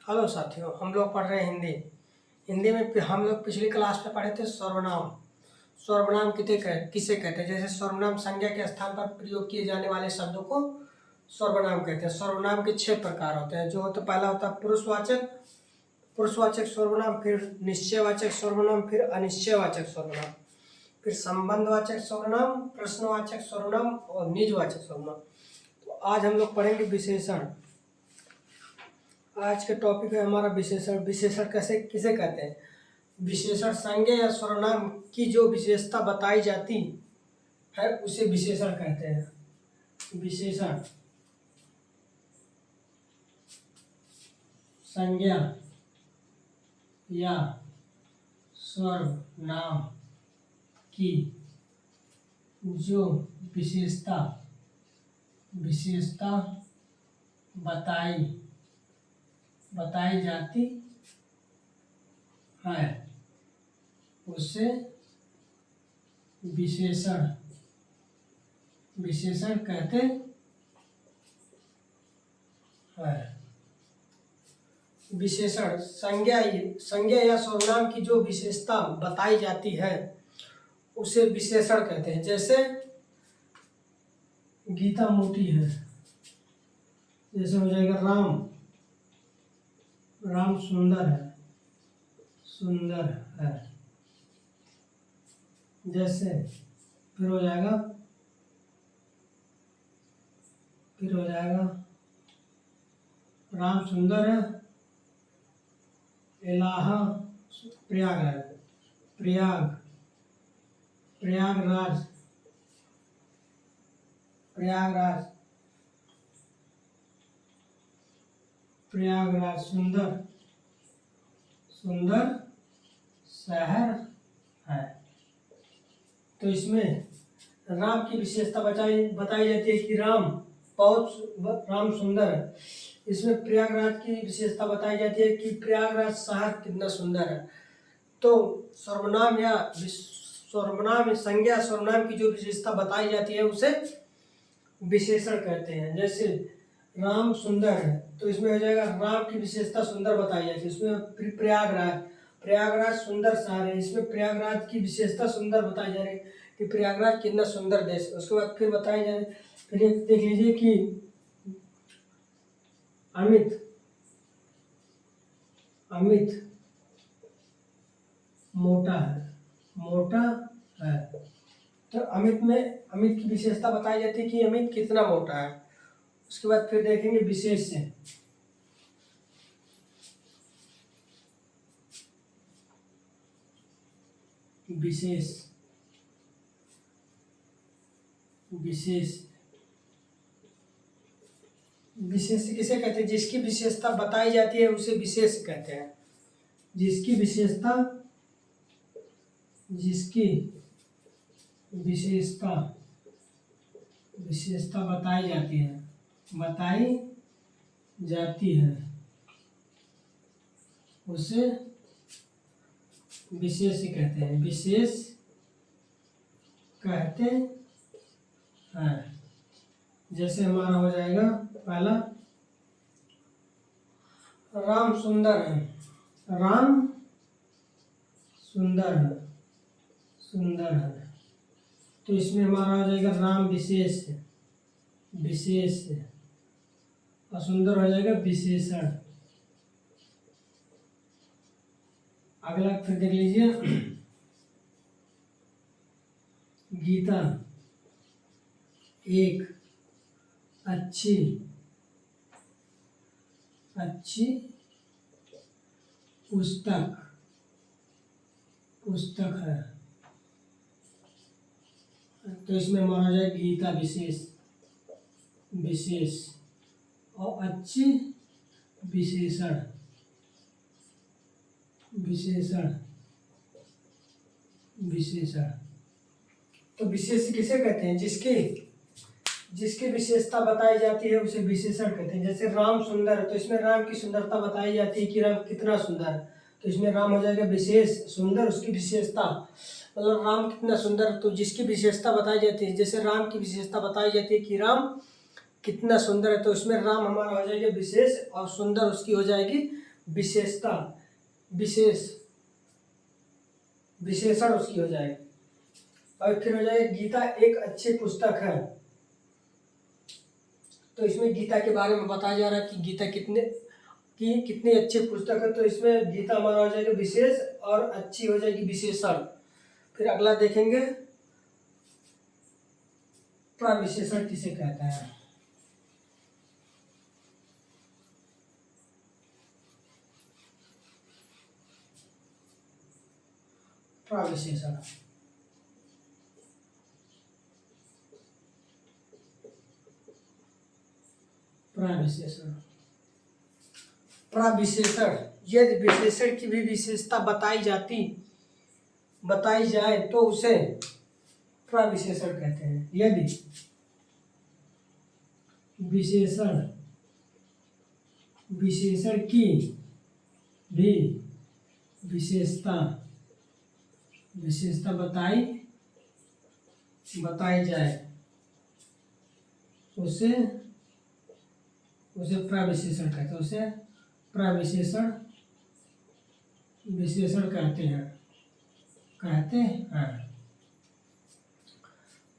Hello साथियों, हम लोग पढ़ रहे हैं हिंदी। हिंदी में हम लोग पिछली क्लास में पढ़े थे सर्वनाम। सर्वनाम किसे कहते हैं? जैसे सर्वनाम संज्ञा के स्थान पर प्रयोग किए जाने वाले शब्दों को सर्वनाम कहते हैं। सर्वनाम के 6 प्रकार होते हैं। जो होता पहला होता है पुरुषवाचक, पुरुषवाचक सर्वनाम, फिर निश्चयवाचक सर्वनाम, फिर अनिश्चयवाचक सर्वनाम, फिर संबंधवाचक सर्वनाम, प्रश्नवाचक सर्वनाम और निजवाचक सर्वनाम। तो आज हम लोग पढ़ेंगे विशेषण। आज के टॉपिक है हमारा विशेषण। विशेषण कैसे किसे कहते हैं? विशेषण संज्ञा या सर्वनाम की जो विशेषता बताई जाती है उसे विशेषण कहते हैं। विशेषण संज्ञा या सर्वनाम की जो विशेषता बताई जाती है उसे विशेषण कहते हैं। विशेषण संज्ञा या सर्वनाम की जो विशेषता बताई जाती है उसे विशेषण कहते हैं। जैसे गीता मोटी है, जैसे हो जाएगा राम सुंदर है। जैसे फिर हो जाएगा राम सुंदर है, प्रयागराज सुंदर शहर है। तो इसमें राम की विशेषता बताई जाती है कि राम सुंदर है। इसमें प्रयागराज की विशेषता बताई जाती है कि प्रयागराज शहर कितना सुंदर है। तो सर्वनाम संज्ञा सर्वनाम की जो विशेषता बताई जाती है उसे विशेषण कहते हैं। जैसे राम सुंदर है तो इसमें हो जाएगा राम की विशेषता सुंदर बताई जाती है। इसमें प्रयागराज सुंदर शहर है, इसमें प्रयागराज की विशेषता सुंदर बताई जा रही है कि प्रयागराज कितना सुंदर देश है। उसके बाद फिर बताई जा रही, फिर एक देख लीजिए कि अमित मोटा है। तो अमित की विशेषता बताई जाती है कि अमित कितना मोटा है। उसके बाद फिर देखेंगे विशेष से। विशेष किसे कहते हैं? जिसकी विशेषता बताई जाती है उसे विशेष कहते हैं। जिसकी विशेषता बताई जाती है उसे विशेष कहते हैं। जैसे हमारा हो जाएगा पहला राम सुंदर है, तो इसमें हमारा हो जाएगा राम विशेष और सुंदर हो जाएगा विशेषण। अगला फिर देख लीजिए गीता एक अच्छी पुस्तक है। तो इसमें हमारा हो जाएगा गीता विशेष और अच्छी विशेषण। तो विशेष किसे कहते हैं? जिसकी विशेषता बताई जाती है उसे विशेषण कहते हैं। जैसे राम सुंदर है तो इसमें राम की सुंदरता बताई जाती है कि राम कितना सुंदर है। तो इसमें राम हो जाएगा विशेष, सुंदर उसकी विशेषता, मतलब राम कितना सुंदर। तो जिसकी विशेषता बताई जाती है, जैसे राम की विशेषता बताई जाती है कि राम कितना सुंदर है, तो इसमें राम हमारा हो जाएगा विशेष और सुंदर उसकी हो जाएगी विशेषता, विशेष विशेषण उसकी हो जाएगी। और फिर हो जाएगी गीता एक अच्छी पुस्तक है। तो इसमें गीता के बारे में बताया जा रहा है कि गीता कितनी अच्छी पुस्तक है। तो इसमें गीता हमारा हो जाएगा विशेष और अच्छी हो जाएगी विशेषण। फिर अगला देखेंगे प्रविशेषण किसे कहते हैं। प्रविशेषण, प्रविशेषण, प्रविशेषण यदि विशेषण की भी विशेषता बताई जाए तो उसे प्रविशेषण कहते हैं। यदि विशेषण की भी विशेषता बताई जाए उसे प्रविशेषण कहते हैं। उसे विशेषण कहते हैं।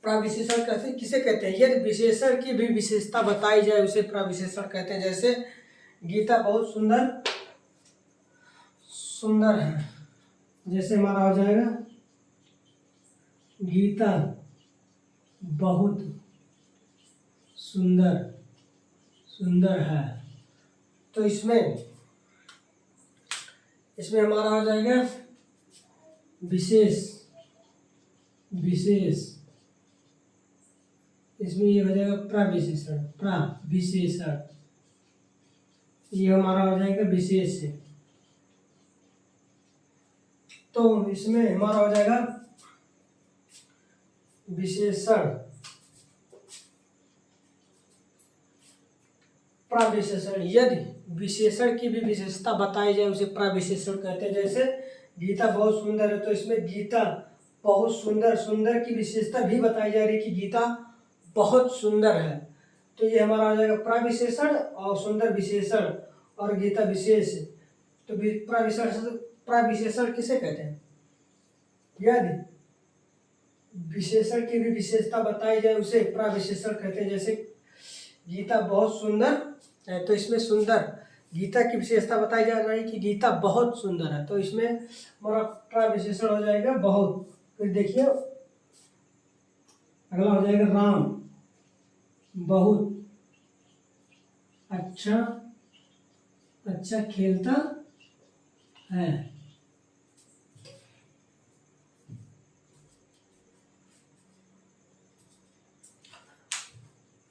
प्रविशेषण किसे कहते हैं। यदि विशेषण की भी विशेषता बताई जाए उसे प्रविशेषण कहते हैं। जैसे गीता बहुत सुंदर है, जैसे हमारा हो जाएगा गीता बहुत सुंदर है। तो इसमें हमारा हो जाएगा विशेष, इसमें ये हो जाएगा प्रविशेषण, ये हमारा हो जाएगा विशेष। तो इसमें हमारा हो जाएगा विशेषण, प्रविशेषण। यदि विशेषण की भी विशेषता बताई जाए उसे प्रविशेषण कहते हैं। जैसे गीता बहुत सुंदर है, तो इसमें गीता बहुत सुंदर की विशेषता भी बताई जा रही है कि गीता बहुत सुंदर है। तो ये हमारा हो जाएगा प्रविशेषण और सुंदर विशेषण और गीता विशेष। तो प्रविशेषण किसे कहते हैं। यदि विशेषण की भी विशेषता बताई जाए उसे प्रविशेषण कहते हैं। जैसे गीता बहुत सुंदर है, तो इसमें सुंदर गीता की विशेषता बताई जा रही है कि गीता बहुत सुंदर है। तो इसमें हमारा प्रविशेषण हो जाएगा बहुत। फिर देखिए अगला हो जाएगा राम बहुत अच्छा खेलता है।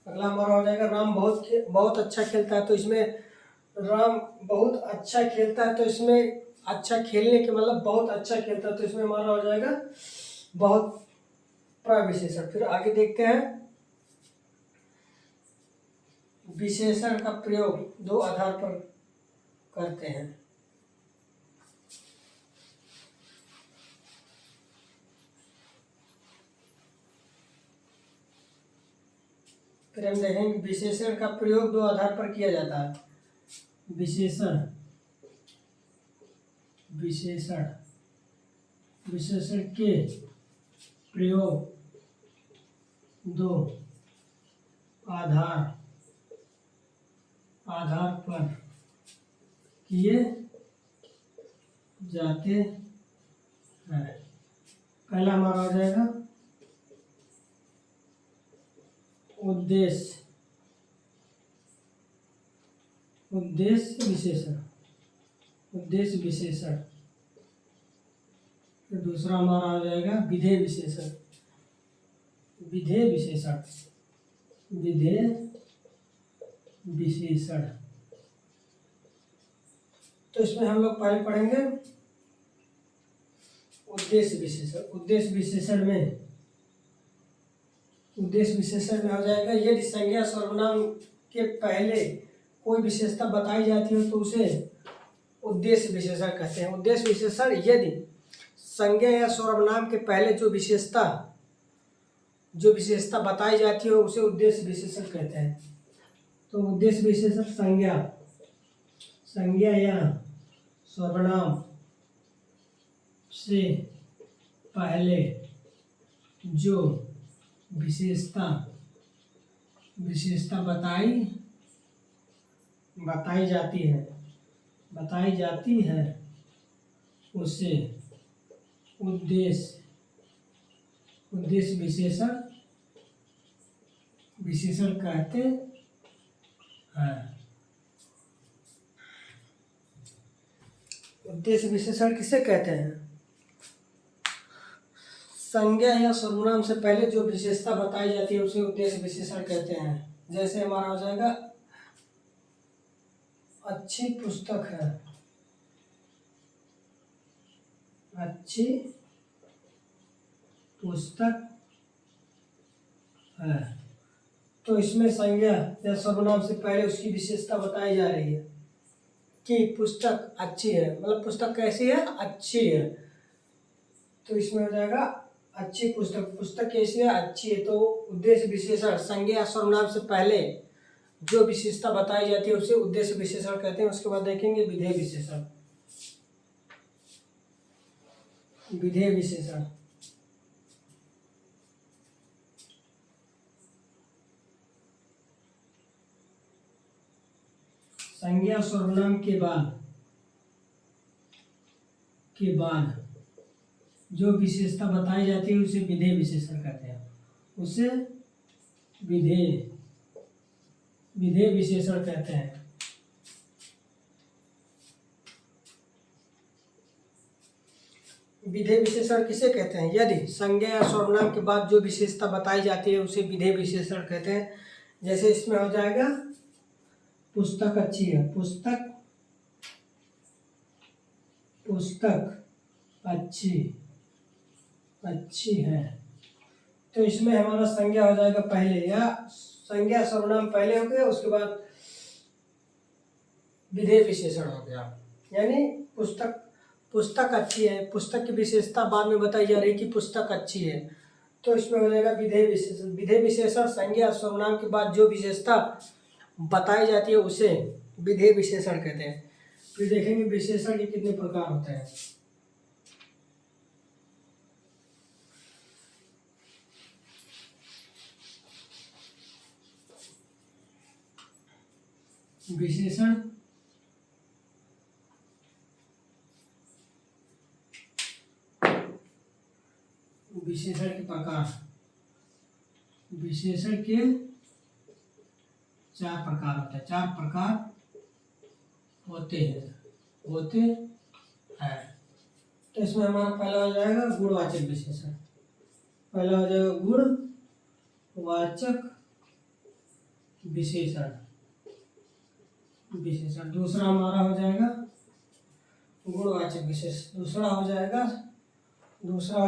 अगला हमारा हो जाएगा राम बहुत अच्छा खेलता है। तो इसमें राम बहुत अच्छा खेलता है, तो इसमें अच्छा खेलने के मतलब बहुत अच्छा खेलता है। तो इसमें हमारा हो जाएगा बहुत प्रविशेषण। फिर आगे देखते हैं विशेषण का प्रयोग दो आधार पर करते हैं। फिर हम देखेंगे विशेषण का प्रयोग दो आधार पर किया जाता है। विशेषण के प्रयोग दो आधार पर किए जाते हैं। पहला हमारा हो जाएगा उद्देश्य विशेषण। फिर दूसरा हमारा हो जाएगा विधेय विशेषण। तो इसमें हम लोग पहले पढ़ेंगे उद्देश्य विशेषण में हो जाएगा यदि संज्ञा सर्वनाम के पहले कोई विशेषता बताई जाती हो तो उसे उद्देश्य विशेषण कहते हैं। उद्देश्य विशेषण यदि संज्ञा या सर्वनाम के पहले जो विशेषता बताई जाती हो उसे उद्देश्य विशेषण कहते हैं। तो उद्देश्य विशेषण संज्ञा या सर्वनाम से पहले जो विशेषता बताई जाती है उसे उद्देश्य विशेषण कहते हैं। उद्देश्य विशेषण किसे कहते हैं? संज्ञा या सर्वनाम से पहले जो विशेषता बताई जाती है उसे उद्देश्य विशेषण कहते हैं। जैसे हमारा हो जाएगा अच्छी पुस्तक है, अच्छी पुस्तक है। तो इसमें संज्ञा या सर्वनाम से पहले उसकी विशेषता बताई जा रही है कि पुस्तक अच्छी है, मतलब पुस्तक कैसी है? अच्छी है। तो इसमें हो जाएगा अच्छी पुस्तक कैसी है? अच्छी है। तो उद्देश्य विशेषण संज्ञा या सर्वनाम से पहले जो विशेषता बताई जाती है उसे उद्देश्य विशेषण कहते हैं। उसके बाद देखेंगे विधेय विशेषण। विधेय विशेषण संज्ञा सर्वनाम के बाद जो विशेषता बताई जाती है उसे विधेय विशेषण कहते हैं। उसे विधेय विशेषण कहते हैं। विधेय विशेषण किसे कहते हैं? यदि संज्ञा या सर्वनाम के बाद जो विशेषता बताई जाती है उसे विधेय विशेषण कहते हैं। जैसे इसमें हो जाएगा पुस्तक अच्छी है, पुस्तक अच्छी है। तो इसमें हमारा संज्ञा हो जाएगा पहले, या संज्ञा सर्वनाम पहले हो गया, उसके बाद विधेय विशेषण हो गया। यानी पुस्तक अच्छी है, पुस्तक की विशेषता बाद में बताई जा रही है कि पुस्तक अच्छी है। तो इसमें हो जाएगा विधेय विशेषण। विधेय विशेषण संज्ञा सर्वनाम के बाद जो विशेषता बताई जाती है उसे विधेय विशेषण कहते हैं। फिर देखेंगे विशेषण के कितने प्रकार होते हैं। विशेषण के प्रकार, विशेषण के 4 प्रकार होते हैं। 4 प्रकार होते हैं। तो इसमें हमारा पहला हो जाएगा गुणवाचक विशेषण। पहला हो जाएगा गुणवाचक विशेषण। दूसरा हमारा हो जाएगा गुणवाचक विशेषण। दूसरा हो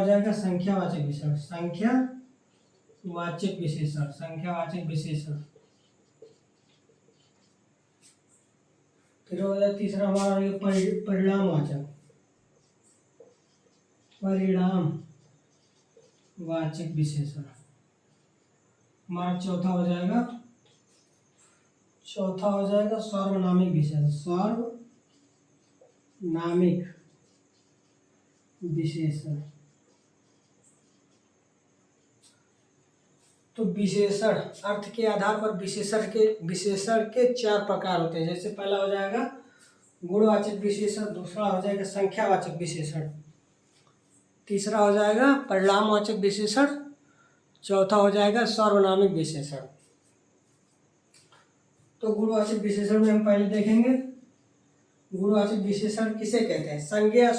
जाएगा संख्यावाचक विशेषण। संख्यावाचक विशेषण। फिर हो जाए तीसरा हमारा परिणामवाचक विशेषण। हमारा चौथा हो जाएगा सार्वनामिक विशेषण। सार्वनामिक विशेषण। तो विशेषण अर्थ के आधार पर विशेषण के 4 प्रकार होते हैं। जैसे पहला हो जाएगा गुणवाचक विशेषण, दूसरा हो जाएगा संख्यावाचक विशेषण, तीसरा हो जाएगा परिणामवाचक विशेषण, चौथा हो जाएगा सार्वनामिक विशेषण। तो गुणवाचक विशेषण में हम पहले देखेंगे गुणवाचक विशेषण किसे कहते हैं। संज्ञा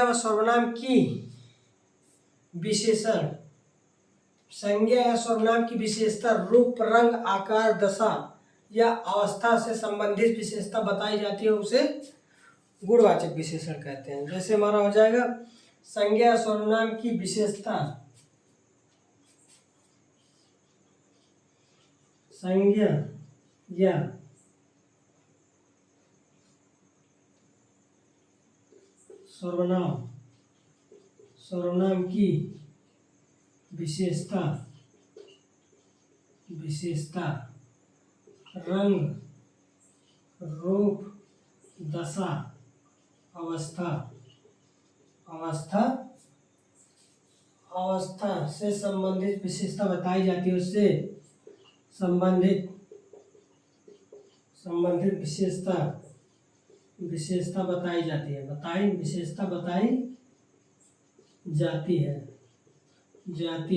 व सर्वनाम की विशेषण, संज्ञा या सर्वनाम की विशेषता रूप, रंग, आकार, दशा या अवस्था से संबंधित विशेषता बताई जाती है उसे गुणवाचक विशेषण कहते हैं। जैसे हमारा हो जाएगा संज्ञा या सर्वनाम की विशेषता, संज्ञा या सर्वनाम की विशेषता रंग, रूप, दशा, अवस्था, अवस्था अवस्था से संबंधित विशेषता बताई जाती है। उससे संबंधित विशेषता बताई जाती है। विशेषता बताई जाती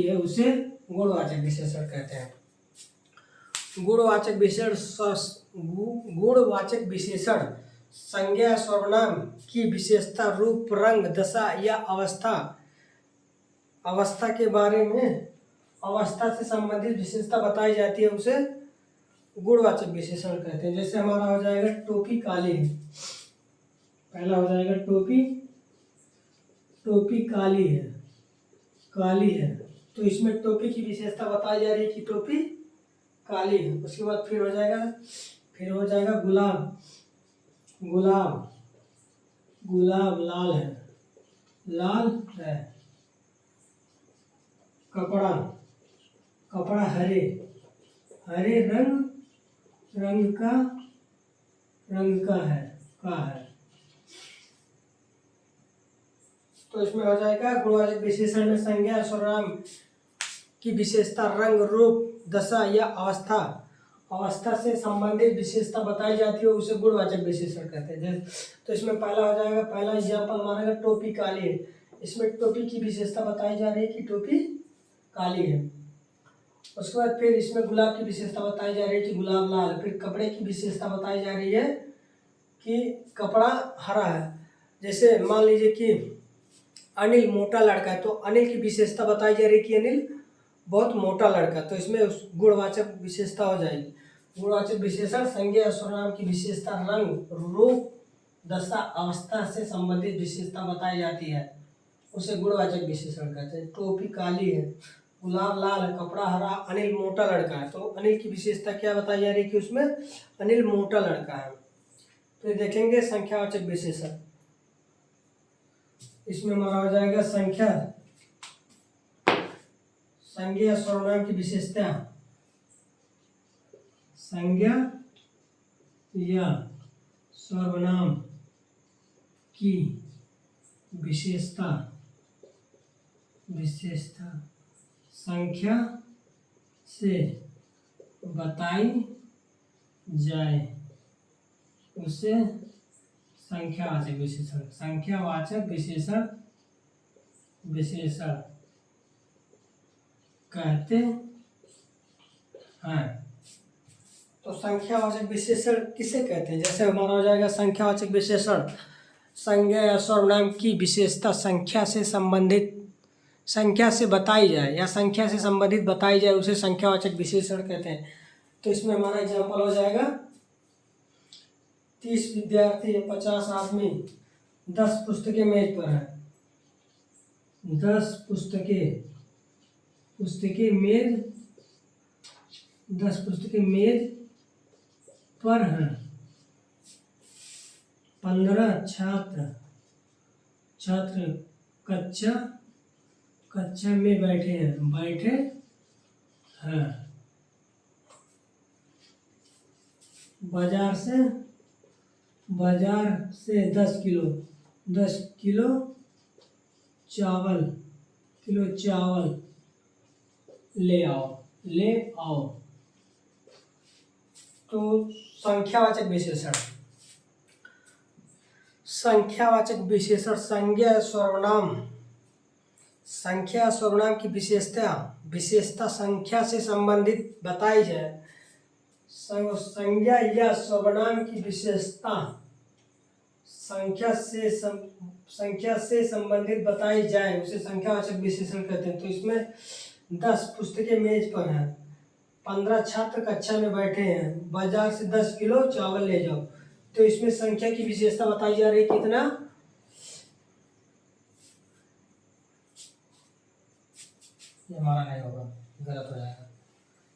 है उसे गुणवाचक विशेषण कहते हैं। गुणवाचक विशेषण संज्ञा सर्वनाम की विशेषता, रूप, रंग, दशा या अवस्था के बारे में अवस्था से संबंधित विशेषता बताई जाती है, उसे गुणवाचक विशेषण कहते हैं। जैसे हमारा हो जाएगा टोपी काली है, पहला हो जाएगा टोपी काली है, तो इसमें टोपी की विशेषता बताई जा रही है कि टोपी काली है। उसके बाद फिर हो जाएगा गुलाब लाल है। कपड़ा हरे रंग का है। तो इसमें हो जाएगा गुणवाचक विशेषण में संज्ञा सर्वनाम की विशेषता, रंग, रूप, दशा या अवस्था से संबंधित विशेषता बताई जाती है, उसे गुणवाचक विशेषण कहते हैं। तो इसमें पहला एग्जाम्पल हमारा टोपी काली है। इसमें टोपी की विशेषता बताई जा रही है कि टोपी काली है। उसके बाद फिर इसमें गुलाब की विशेषता बताई जा रही है कि गुलाब लाल। फिर कपड़े की विशेषता बताई जा रही है कि कपड़ा हरा है। जैसे मान लीजिए कि अनिल मोटा लड़का है, तो अनिल की विशेषता बताई जा रही है कि अनिल बहुत मोटा लड़का, तो इसमें गुणवाचक विशेषता हो जाएगी। गुणवाचक विशेषण संज्ञा सर्वनाम की विशेषता, रंग, रूप, दशा, अवस्था से संबंधित विशेषता बताई जाती है, उसे गुणवाचक विशेषण कहते हैं। टोपी काली है, गुलाब लाल है, कपड़ा हरा, अनिल मोटा लड़का है, तो अनिल की विशेषता क्या बताई जा रही है कि उसमें अनिल मोटा लड़का है। फिर देखेंगे संख्यावाचक विशेषण। इसमें हमारा हो जाएगा संज्ञा सर्वनाम की विशेषता, संज्ञा या सर्वनाम की विशेषता संख्या से बताई जाए, उसे संख्यावाचक विशेषण कहते हैं। तो संख्यावाचक विशेषण किसे कहते हैं? जैसे हमारा हो जाएगा संख्यावाचक विशेषण संज्ञा या सर्वनाम की विशेषता संख्या से बताई जाए या संख्या से संबंधित बताई जाए, उसे संख्यावाचक विशेषण कहते हैं। तो इसमें हमारा एग्जाम्पल हो जाएगा 30 विद्यार्थी, 50 आदमी, 10 पुस्तकें मेज पर है। 10 पुस्तकें मेज पर हैं। 15 छात्र कक्षा में बैठे हैं। बाजार से 10 किलो चावल ले आओ। तो संख्यावाचक विशेषण संज्ञा सर्वनाम की विशेषता संख्या से संबंधित बताई जाए। संज्ञा या सर्वनाम की विशेषता संख्या से संबंधित बताई जाए, उसे संख्यावाचक विशेषण कहते हैं। तो इसमें 10 पुस्तकें मेज पर हैं, 15 छात्र कक्षा में बैठे हैं, बाजार से 10 किलो चावल ले जाओ। तो इसमें संख्या की विशेषता बताई जा रही है कितना, ये हमारा नहीं होगा, गलत हो जाएगा।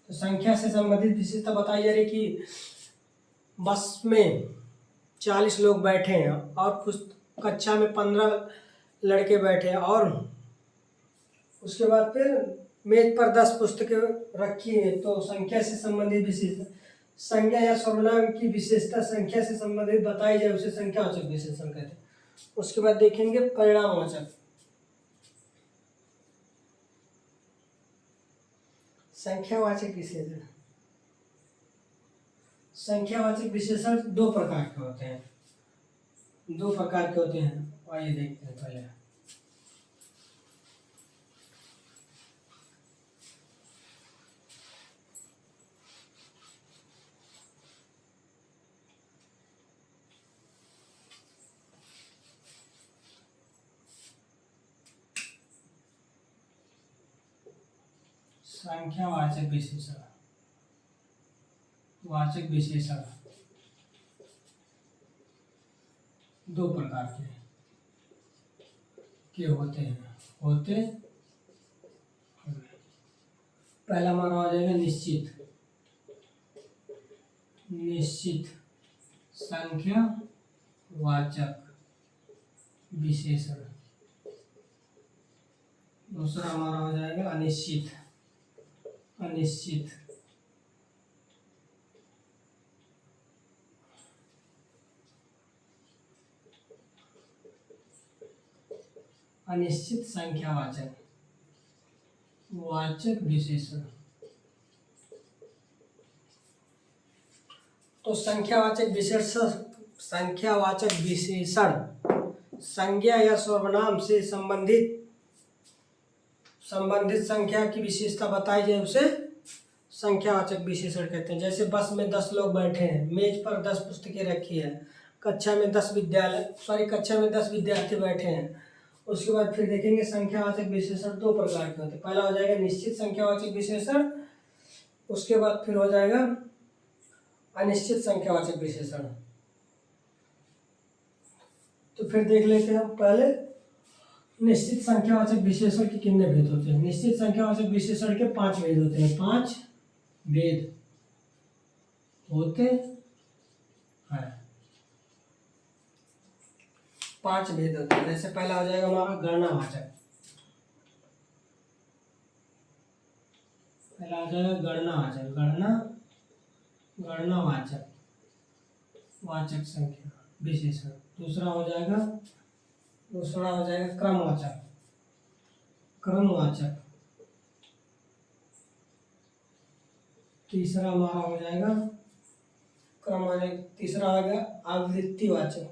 तो संख्या से संबंधित विशेषता बताई जा रही है कि बस में 40 लोग बैठे हैं और कक्षा में 15 लड़के बैठे हैं, और उसके बाद फिर मेज पर 10 पुस्तकें रखी हैं। तो संख्या से संबंधित विशेषता संज्ञा या सर्वनाम की विशेषता संख्या से संबंधित बताई जाए उसे संख्यावाचक विशेषण कहते हैं। उसके बाद देखेंगे परिणामवाचक। संख्यावाचक विशेषण, संख्यावाचक विशेषण दो प्रकार के होते हैं, आइए देखते हैं पहले। संख्यावाचक विशेषण, वाचक विशेषण दो प्रकार के होते हैं। पहला हमारा हो जाएगा निश्चित संख्यावाचक विशेषण। दूसरा हमारा हो जाएगा अनिश्चित संख्यावाचक वाचक विशेषण। तो संख्यावाचक विशेषण संज्ञा या सर्वनाम से संबंधित संख्या की विशेषता बताई जाए उसे संख्यावाचक विशेषण कहते हैं। जैसे बस में 10 लोग बैठे हैं, मेज पर 10 पुस्तकें रखी है, कक्षा में 10 विद्यार्थी बैठे हैं। उसके बाद फिर देखेंगे संख्यावाचक विशेषण दो प्रकार के होते हैं। पहला हो जाएगा निश्चित संख्यावाचक विशेषण, उसके बाद फिर हो जाएगा अनिश्चित संख्यावाचक विशेषण। तो फिर देख लेते हैं हम पहले निश्चित संख्यावाचक विशेषण के कितने भेद होते हैं। निश्चित संख्यावाचक विशेषण के 5 भेद होते हैं। 5 भेद होते हैं। 5 भेद होते हैं। जैसे पहला हो जाएगा हमारा गणनावाचक। गणनावाचक वाचक संख्या विशेषण। दूसरा हो जाएगा क्रमवाचक। तीसरा हमारा हो जाएगा तीसरा हो गया आवृत्तिवाचक।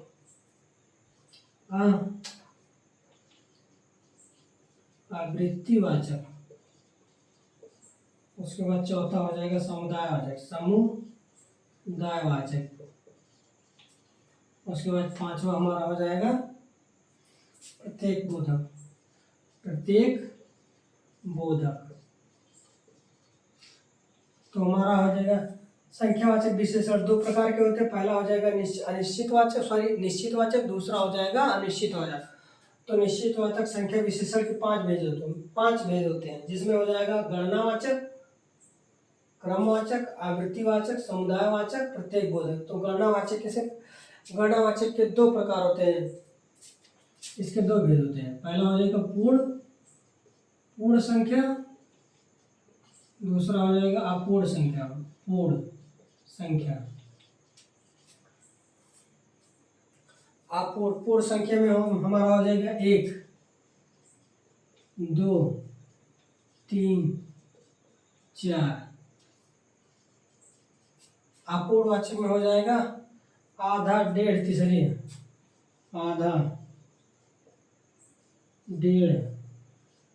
आवृत्तिवाचक। उसके बाद चौथा हो जाएगा समुदायवाचक। उसके बाद 5वां हमारा हो जाएगा प्रत्येक बोधक। तो हमारा हो जाएगा संख्यावाचक विशेषण दो प्रकार के होते हैं। पहला हो जाएगा निश्चितवाचक, दूसरा हो जाएगा अनिश्चितवाचक। तो निश्चितवाचक संख्या विशेषण के 5 भेद होते हैं, जिसमें हो जाएगा गणनावाचक, क्रमवाचक, आवृत्तिवाचक, समुदायवाचक, प्रत्येक बोधक। तो गणनावाचक के 2 प्रकार होते हैं, इसके 2 भेद होते हैं। पहला हो जाएगा पूर्ण संख्या, दूसरा हो जाएगा अपूर्ण संख्या। पूर्ण संख्या में हमारा हो जाएगा 1, 2, 3, 4। अपूर्णवाचक में हो जाएगा आधा, डेढ़, तीसरी, आधा, डेढ़,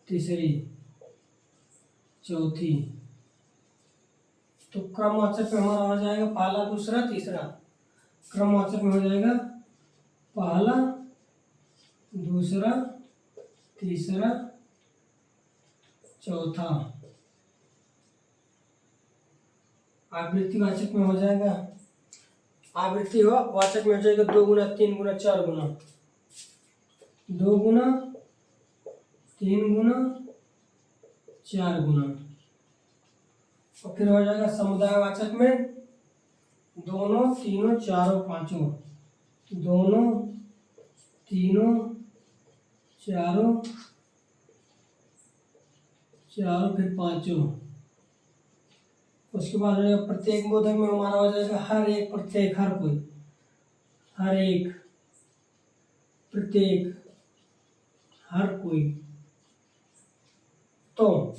तीसरी, चौथी। तो क्रमवाचक में हमारा हो जाएगा पहला, दूसरा, तीसरा। क्रमवाचक में हो जाएगा पहला, दूसरा, तीसरा, चौथा। आवृत्तिवाचक में हो जाएगा वाचक में हो जाएगा 2 गुना, 3 गुना, 4 गुना। 2 गुना, 3 गुना, 4 गुना। और फिर हो जाएगा समुदायवाचक में दोनों, तीनों, चारों, पांचों। दोनों, तीनों, चारों, फिर पांचों। उसके बाद हो जाएगा प्रत्येक बोधक में हमारा हो जाएगा हर एक, प्रत्येक, हर कोई, हर एक, प्रत्येक, हर कोई। तो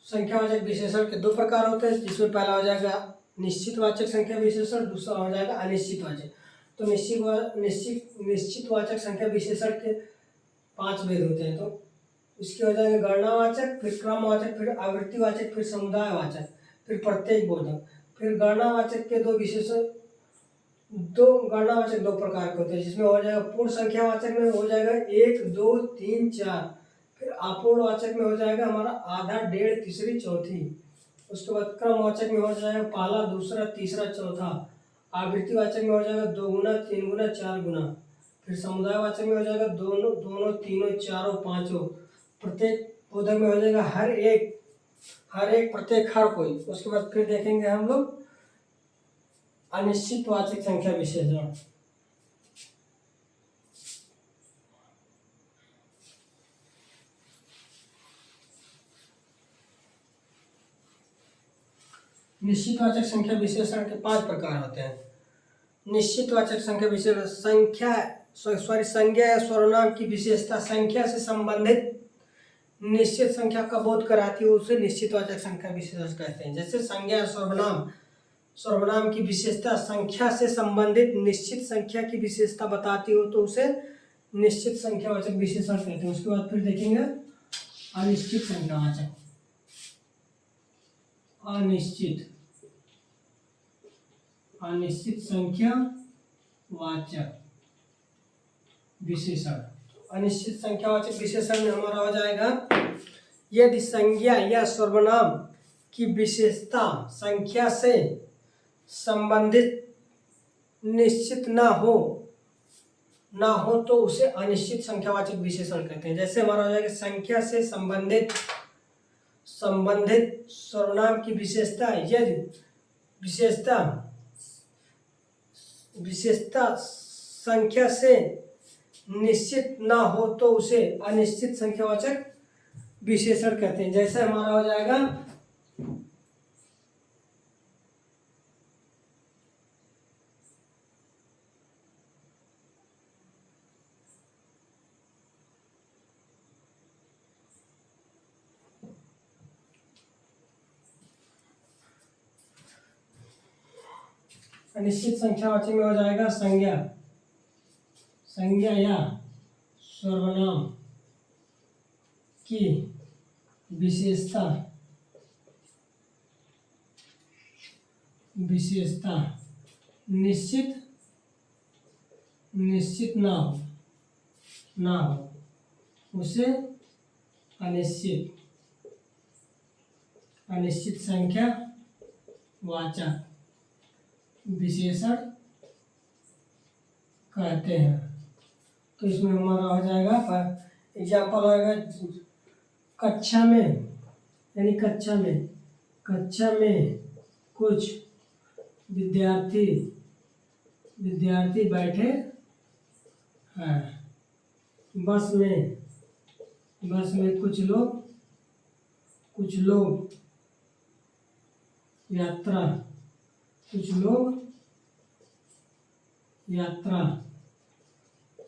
संख्यावाचक विशेषण के दो प्रकार होते हैं, जिसमें पहला हो जाएगा निश्चितवाचक संख्या विशेषण, दूसरा हो जाएगा अनिश्चितवाचक। तो निश्चितवाचक संख्या विशेषण के 5 भेद होते हैं। तो इसके हो जाएंगे गणनावाचक, फिर क्रमवाचक, फिर आवृत्तिवाचक, फिर समुदायवाचक, फिर प्रत्येक बोधक। फिर गणनावाचक के दो गणनावाचक दो प्रकार के होते हैं, जिसमें हो जाएगा पूर्ण संख्यावाचक में हो जाएगा 1 2 3 4, फिर अपूर्णवाचक में हो जाएगा हमारा आधा, डेढ़, तीसरी, चौथी। उसके बाद क्रमवाचक में हो जाएगा पहला, दूसरा, तीसरा, चौथा। आवृत्तिवाचक में हो जाएगा 2 गुना, 3 गुना, 4 गुना। फिर समुदायवाचक में हो जाएगा दोनों, दोनों, तीनों, चारों, पांचों। प्रत्येक बोधक में हो जाएगा हर एक, प्रत्येक, हर कोई। उसके बाद फिर देखेंगे हम लोग अनिश्चितवाचक संख्या विशेषण। निश्चितवाचक संख्या विशेषण के 5 प्रकार होते हैं। निश्चितवाचक संख्या विशेषण संज्ञा या सर्वनाम की विशेषता संख्या से संबंधित निश्चित संख्या का बोध कराती है, उसे निश्चितवाचक संख्या विशेषण कहते हैं। जैसे संज्ञा या सर्वनाम की विशेषता संख्या से संबंधित निश्चित संख्या की विशेषता बताती हो तो उसे निश्चित संख्यावाचक विशेषण कहते हैं। उसके बाद फिर देखेंगे अनिश्चित संख्यावाचक, अनिश्चित संख्यावाचक विशेषण। अनिश्चित संख्यावाचक विशेषण में हमारा हो जाएगा यदि संज्ञा या सर्वनाम की विशेषता संख्या से संबंधित निश्चित ना हो तो उसे अनिश्चित संख्यावाचक विशेषण कहते हैं। जैसे हमारा हो जाएगा संख्या से संबंधित सर्वनाम की विशेषता यदि विशेषता संख्या से निश्चित ना हो तो उसे अनिश्चित संख्यावाचक विशेषण कहते हैं। जैसे हमारा हो जाएगा अनिश्चित संख्यावाचक में हो जाएगा संज्ञा या सर्वनाम की विशेषता निश्चित ना हो उसे अनिश्चित संख्यावाचक विशेषण कहते हैं। तो इसमें हमारा हो जाएगा एग्जाम्पल होगा कक्षा में कुछ विद्यार्थी बैठे हैं। बस में कुछ लोग यात्रा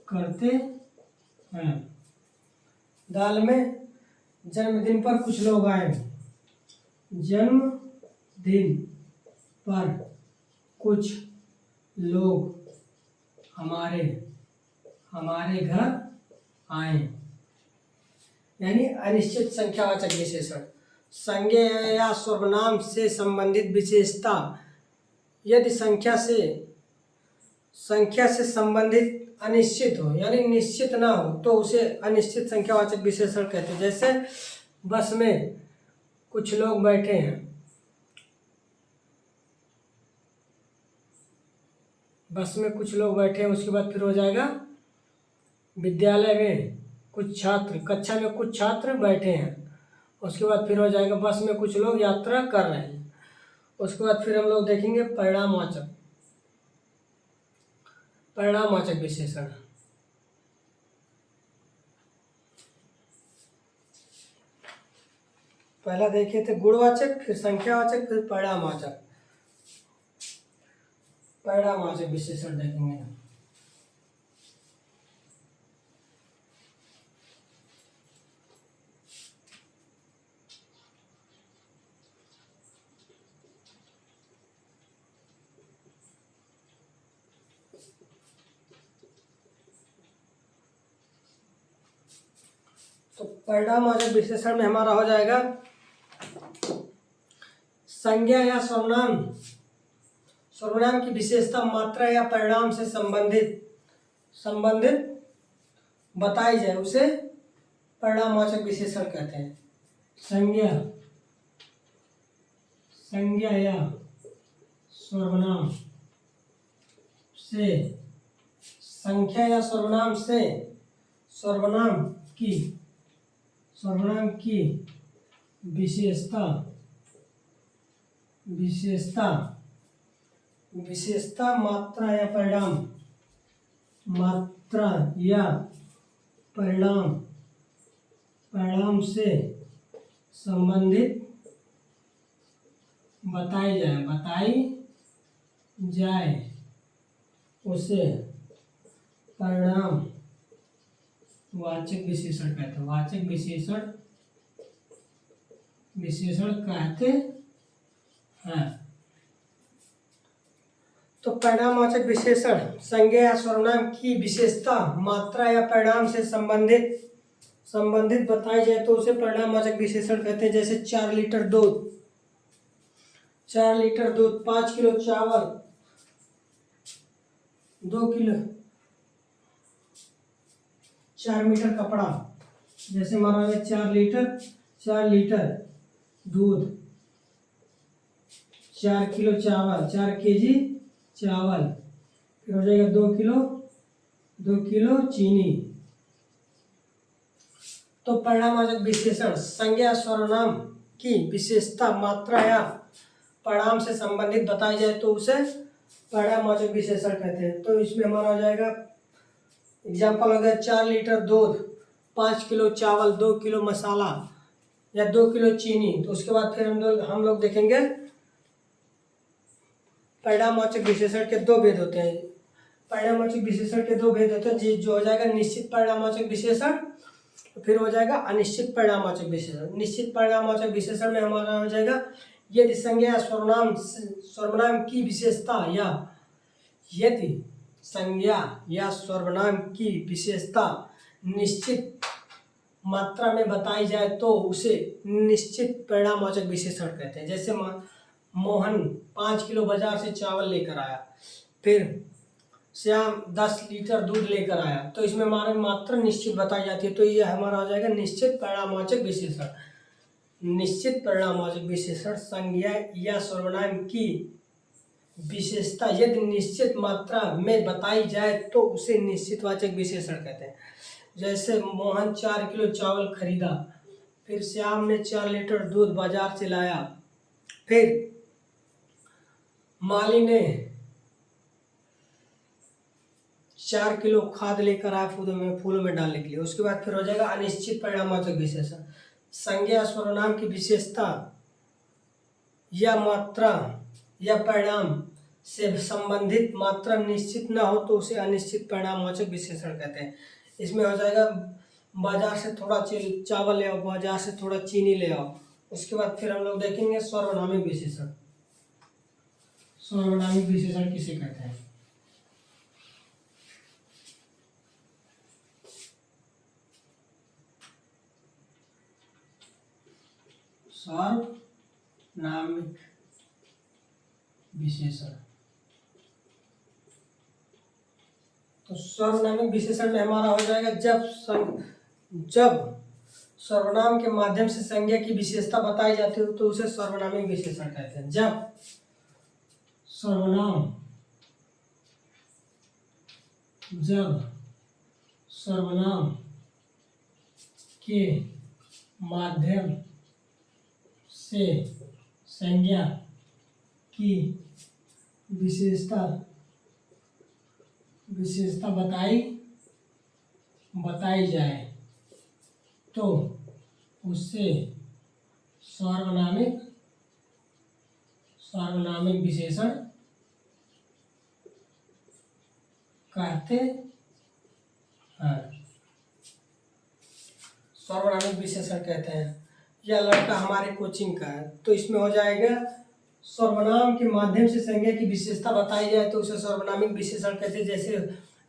करते हैं। दाल में जन्मदिन पर कुछ लोग आए। जन्मदिन पर कुछ लोग हमारे घर आए। यानी अनिश्चित संख्यावाचक विशेषण संज्ञा या सर्वनाम से संबंधित विशेषता यदि संख्या से संबंधित अनिश्चित हो यानी निश्चित ना हो तो उसे अनिश्चित संख्यावाचक विशेषण कहते हैं। जैसे बस में कुछ लोग बैठे हैं। उसके बाद फिर हो जाएगा विद्यालय में कक्षा में कुछ छात्र बैठे हैं। उसके बाद फिर हो जाएगा बस में कुछ लोग यात्रा कर रहे हैं। उसके बाद फिर हम लोग देखेंगे परिणामवाचक विशेषण। पहला देखे थे गुणवाचक, फिर संख्यावाचक, फिर परिणामवाचक। परिणामवाचक विशेषण देखेंगे। तो परिणामवाचक विशेषण में हमारा हो जाएगा संज्ञा या सर्वनाम, सर्वनाम की विशेषता मात्रा या परिणाम से संबंधित बताई जाए उसे परिणामवाचक विशेषण कहते हैं। संज्ञा या सर्वनाम से, संख्या या सर्वनाम से सर्वनाम की विशेषता मात्रा या परिणाम से संबंधित बताई जाए उसे परिणाम वाचक विशेषण कहते हैं। वाचक विशेषण कहते हैं। तो परिणामवाचक विशेषण संज्ञा या सर्वनाम की विशेषता मात्रा या परिणाम से संबंधित बताई जाए तो उसे परिणामवाचक विशेषण कहते हैं। जैसे 4 लीटर दूध, 5 किलो चावल, 2 किलो 4 मीटर कपड़ा। जैसे माना गया 4 लीटर दूध, 4 किलो चावल, 4 केजी चावल, फिर हो जाएगा 2 किलो चीनी। तो परिणामवाचक विशेषण संज्ञा सर्वनाम की विशेषता मात्रा या परिणाम से संबंधित बताई जाए तो उसे परिणामवाचक विशेषण कहते हैं। तो इसमें हमारा हो जाएगा एग्जाम्पल हो गया 4 लीटर दूध, 5 किलो चावल, 2 किलो मसाला या 2 किलो चीनी। तो उसके बाद फिर हम लोग देखेंगे परिणामवाचक विशेषण के 2 भेद होते हैं। परिणामवाचक विशेषण के 2 भेद होते हैं, जो हो जाएगा निश्चित परिणामवाचक विशेषण, फिर हो जाएगा अनिश्चित परिणामवाचक विशेषण। निश्चित परिणामवाचक विशेषण में हमारा हो जाएगा यदि संज्ञा या सर्वनाम की विशेषता या यदि संज्ञा या सर्वनाम की विशेषता निश्चित मात्रा में बताई जाए तो उसे निश्चित परिणामवाचक विशेषण कहते हैं। जैसे मोहन 5 किलो बाजार से चावल लेकर आया, फिर श्याम 10 लीटर दूध लेकर आया, तो इसमें हमारे मात्रा निश्चित बताई जाती है। तो ये हमारा हो जाएगा निश्चित परिणामवाचक विशेषण। निश्चित परिणामवाचक विशेषण संज्ञा या सर्वनाम की विशेषता यदि निश्चित मात्रा में बताई जाए तो उसे निश्चितवाचक विशेषण कहते हैं। जैसे मोहन 4 किलो चावल खरीदा, फिर श्याम ने 4 लीटर दूध बाजार से लाया, फिर माली ने 4 किलो खाद लेकर आया फूलों में डालने के लिए। उसके बाद फिर हो जाएगा अनिश्चित परिणामवाचक विशेषण संज्ञा सर्वनाम की विशेषता या मात्रा या परिणाम से संबंधित मात्रा निश्चित ना हो तो उसे अनिश्चित परिणामवाचक विशेषण कहते हैं। इसमें हो जाएगा बाजार से थोड़ा चावल ले आओ, बाजार से थोड़ा चीनी ले आओ। उसके बाद फिर हम लोग देखेंगे सर्वनामिक विशेषण। सर्वनामिक विशेषण किसे कहते हैं? सर्वनामिक विशेषण। तो सर्वनामिक विशेषण में हमारा हो जाएगा जब सर्वनाम के माध्यम से संज्ञा की विशेषता बताई जाती है तो उसे सर्वनामिक विशेषण कहते हैं। जब सर्वनाम के माध्यम से संज्ञा की विशेषता बताई जाए तो उससे सार्वनामिक विशेषण कहते हैं। सार्वनामिक विशेषण कहते हैं। यह लड़का हमारे कोचिंग का है, तो इसमें हो जाएगा सर्वनाम के माध्यम से संज्ञा की विशेषता बताई जाए तो उसे सर्वनामिक विशेषण कहते हैं।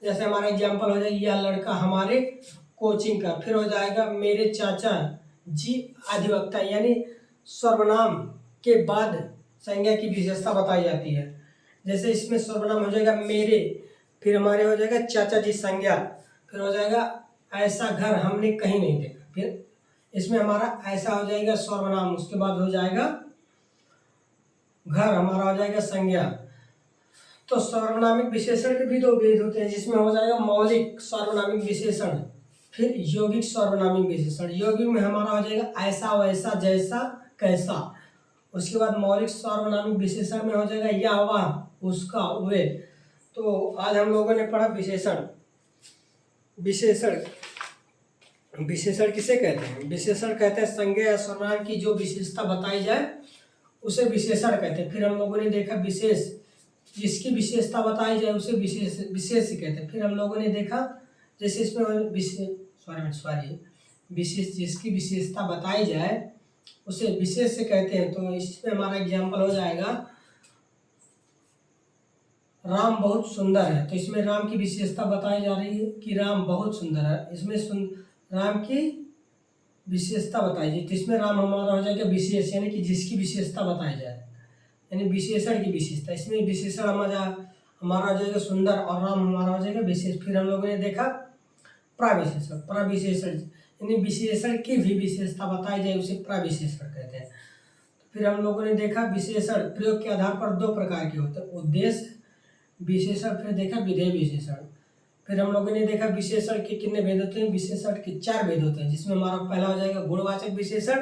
जैसे हमारा एग्जाम्पल हो जाएगा, यह लड़का हमारे कोचिंग का। फिर हो जाएगा मेरे चाचा जी अधिवक्ता, यानी सर्वनाम के बाद संज्ञा की विशेषता बताई जाती है। जैसे इसमें सर्वनाम हो जाएगा मेरे, फिर हमारे हो जाएगा चाचा जी संज्ञा, फिर हो जाएगा ऐसा घर हमने कहीं नहीं देखा, फिर इसमें हमारा ऐसा हो जाएगा सर्वनाम, उसके बाद हो जाएगा घर, हमारा हो जाएगा संज्ञा। तो सर्वनामिक विशेषण के भी दो भेद होते हैं, जिसमें हो जाएगा मौलिक सर्वनामिक विशेषण, फिर यौगिक सर्वनामिक विशेषण। यौगिक में हमारा हो जाएगा ऐसा वैसा जैसा कैसा। उसके बाद मौलिक सर्वनामिक विशेषण में हो जाएगा या वह उसका वे। तो आज हम लोगों ने पढ़ा विशेषण। विशेषण किसे कहते हैं? विशेषण कहते हैं संज्ञा या सर्वनाम की जो विशेषता बताई जाए उसे विशेषण कहते हैं। फिर हम लोगों ने देखा विशेष, जिसकी विशेषता बताई जाए उसे विशेष कहते हैं। फिर हम लोगों ने देखा जैसे इसमें विशेष, जिसकी विशेषता बताई जाए उसे विशेष से कहते हैं। तो इसमें हमारा एग्जाम्पल हो जाएगा राम बहुत सुंदर है, तो इसमें राम की विशेषता बताई जा रही है कि राम बहुत सुंदर है। इसमें राम की विशेषता बताई जाए तो इसमें राम हमारा हो जाएगा विशेष, यानी कि जिसकी विशेषता बताई जाए, यानी विशेषण की विशेषता। इसमें विशेषण हमारा हो जाएगा सुंदर और राम हमारा हो जाएगा विशेष। फिर हम लोगों ने देखा प्रविशेषण, यानी विशेषण की भी विशेषता बताई जाए उसे प्रविशेषण कहते हैं। फिर हम लोगों ने देखा विशेषण प्रयोग के आधार पर दो प्रकार के होते हैं, उद्देश्य विशेषण, फिर देखा विधेय विशेषण। फिर हम लोगों ने देखा विशेषण के कितने भेद होते हैं? विशेषण के 4 भेद होते हैं, जिसमें हमारा पहला हो जाएगा गुणवाचक विशेषण,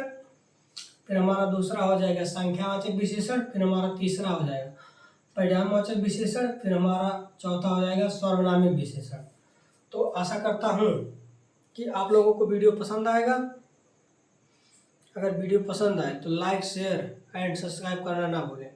फिर हमारा दूसरा हो जाएगा संख्यावाचक विशेषण, फिर हमारा तीसरा हो जाएगा परिणामवाचक विशेषण, फिर हमारा चौथा हो जाएगा सर्वनामिक विशेषण। तो आशा करता हूँ कि आप लोगों को वीडियो पसंद आएगा। अगर वीडियो पसंद आए तो लाइक शेयर एंड सब्सक्राइब करना ना भूलें।